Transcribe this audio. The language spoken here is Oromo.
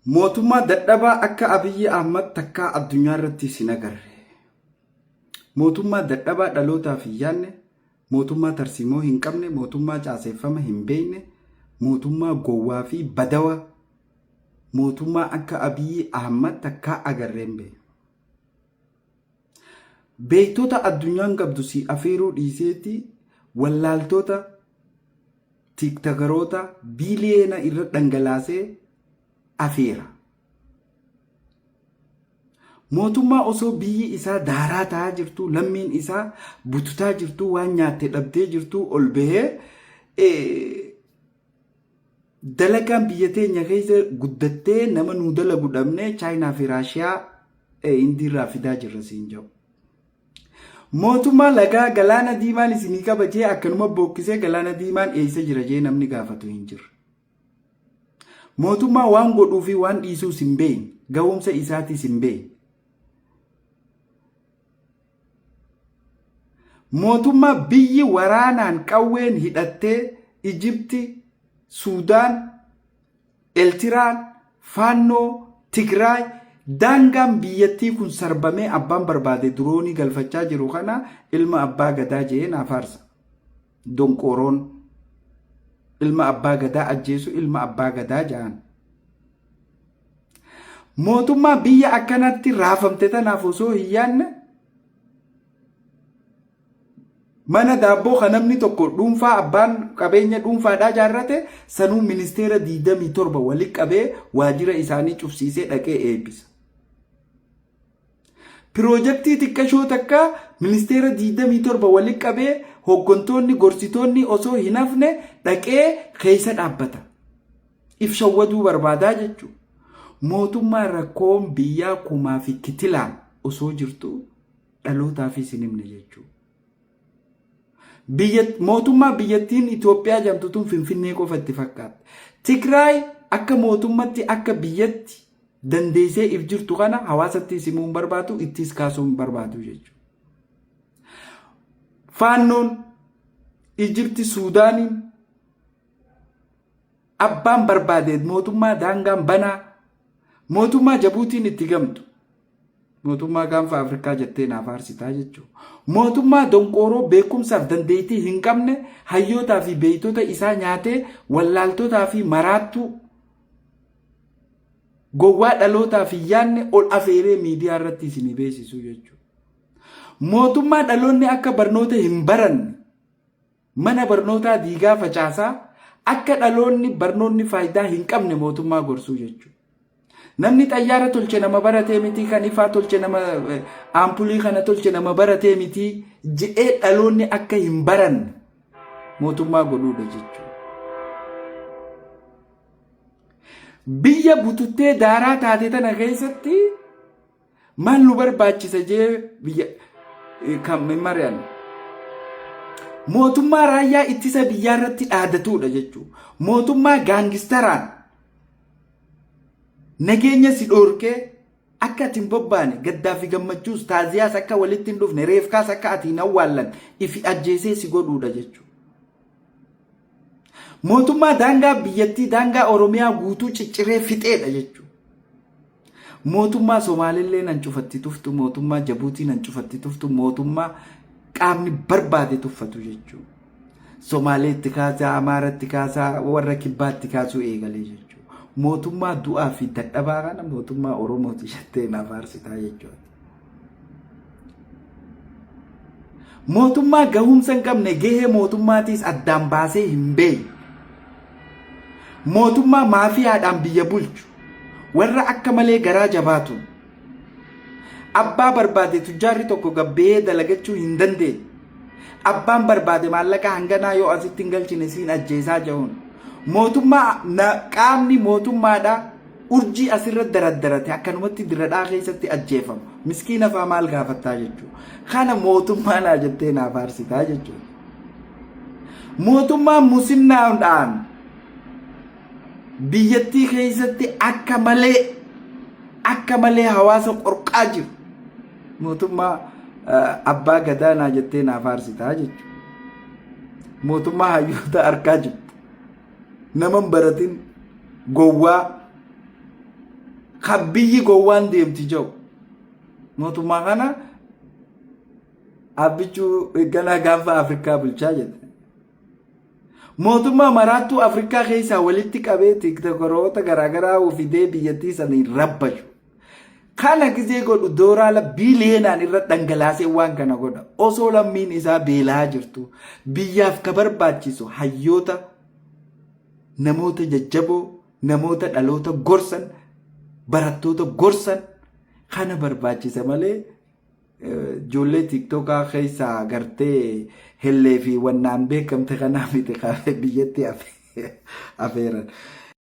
Mootummaa dadhabaa akka Abiyyi Ahmad takkaa addunyaa irratti sin agarre. Mootummaa dadhabaa dhalootaaf hin yaadne, mootummaa tarsiimoo hin qabne, mootummaa caaseeffama hin beekne, mootummaa gowwaa fi badawaa, mootummaa akka Abiyyi Ahmad takkaa agarree hin beekne. Beektota addunyaan qabdu si afeeruu dhiiseeti wallaaltota tiktakaroota biiliyeena irra dhangalaasee afeera. Mootummaa osoo biyyi isaa daaraa ta'aa jirtu, lammiin isaa bututaa jirtu, waan nyaatte dhabdee jirtu ol bahee dalagaan biyya teenya keessa guddattee nama nuu dalagu dhabnee Chaayinaa fi Raashiyaa Indiirraa fidaa jirra siin jedhu. Mootummaa lagaa galaana diimaan isinii qabajee akkanuma bookkisee galaana diimaan eessa jira jee namni gaafatu hin jiru. Mootummaa waan godhuu fi waan dhiisuu hin beekne, ga'umsa isaatis hin beekne. Mootummaa biyyi waraanaan qawween hidhattee Ijipti, Suudaan, Eltiraan, Faannoo, Tigraay daangaan biyyattii kun sarbamee abbaan barbaade duroonii galfachaa jiru kana ilma abbaa gadaa jee naafaarsa. Donqoroon ilma abbaa gadaa ajjeesu ilma abbaa gadaa ja'an. Mootummaa biyya akkanatti raafamte tanaaf osoo hin yaadne mana daabboo kan namni tokko dhuunfaa abbaan qabeenya dhuunfaadhaa jaarrate sanuu ministeera 27 walitti qabee waajjira isaanii cufsiisee dhaqee eebbisa. Piroojeektii xiqqashoo takka ministeera 27 walitti qabee hoggantoonni gorsitoonni osoo hin hafne dhaqee keessa dhaabbata. If shawwaduu barbaadaa jechuudha. Mootummaa rakkoon biyyaa kumaa fi kitilaan osoo jirtu dhalootaaf isin himne jechuudha. Mootummaa biyyattiin Itoophiyaa jamtutuun Finfinnee qofa itti fakkaata. Tigraay akka mootummatti akka biyyatti dandeessee if jirtu kana hawaasatti simuun barbaadu ittis kaasuun barbaadu jechuudha. Faannoon Ijipti Suudaaniin abbaan barbaadeet mootummaa daangaan banaa mootummaa Jabuutiin itti gamtu. Mootummaa gaanfa Afrikaa jettee naaf aarsitaa jechuudha. Mootummaa donqoroo beekumsaaf dandeettii hin qabne hayyootaa fi beeytota isaa nyaatee wallaaltotaa fi maraattuu gowwaa dhalootaa fi yaadne ol afeeree miidiyaa irratti isin beeksisuu jechuudha. Mootummaa dhaloonni akka barnoota hin baranne mana barnootaa diigaa facaasaa akka dhaloonni barnoonni faayidaa hin qabne mootummaa gorsuu jechuudha. Namni xayyaara tolche nama baratee miti, kan ifaa tolche nama aampulii kana tolche nama baratee miti je'ee dhaloonni akka hin baranne mootummaa godhuudha jechuudha. Biyya bututtee daaraa taate tana keessatti maal nu barbaachisa jee biyya kan mari'an. Mootummaa raayyaa ittisa biyyaa irratti dhaadatuudha jechuudha. Mootummaa gaangistaraan nageenya si dhoorkee akka ati hin bobbaane gaddaa fi gammachuus taaziyaas akka walitti hin dhufne reefkaas akka ati hin awwaallan ifi ajjeesee si godhuudha jechuudha. Mootummaa daangaa biyyattii daangaa Oromiyaa guutuu cicciree fixeedha jechuudha. Mootummaa Somaalillee nan cufatti tuftu, mootummaa Jabuutii nan cufatti tuftu, mootummaa qaamni barbaade tuffatu jechuudha. Somaaleetti kaasaa, Amaaraatti kaasaa, warra Kibbaatti kaasuu eegalee jechuudha. Mootummaa du'aa fi dadhabaa kana mootummaa Oromooti jettee naaf aarsitaa jechuudha. Mootummaa gahumsa hin qabne gahee mootummaatiis addaan baasee hin beekne. Mootummaa maafiyaadhaan biyya bulchu warra akka malee garaa jabaatu abbaa barbaade tujjaarri tokko gabbee dalagachuu hin dandeenye. Abbaan barbaade maallaqa hanganaa yoo asitti hin galchine siin ajjeesaa jiruun. Mootummaa qaamni mootummaadhaa urjii asirra daraddarate akkanumatti diradhaa keessatti ajjeefamu. Miskiina fa'aa maal gaafattaa jechuudha. Kana mootummaa naa jettee naaf aarsitaa jechuudha. Mootummaa muslimnaadhaan biyyattii keessatti akka malee hawaasa qorqaa jiru. Mootummaa abbaa gadaa naa jettee naaf aarsitaa jechuudha. Mootummaa hayyoota harkaa jiru. Naman baratin gowwaa Kabiyyi gowwaan deemti jiru. Mootummaa kana abbichuu ganaa gaafa Afrikaa bulchaa jedhe. Mootummaa maraattuu Afrikaa keessaa walitti qabee tiktokoroota garaagaraa fidee biyyattii sanii rabbashu. Kana gisee godhu doolaara biiliyeenaan irra dhangalaasee waan kana godha. Osoo lammiin isaa beelaa jirtu biyyaaf ka barbaachisu hayyoota namoota jajjaboo namoota dhaloota gorsan barattoota gorsan kana barbaachisa malee ijoollee tiktokaa keessaa gartee hellee fi wannaan beekamte kanaa miti biyyatti afeeran.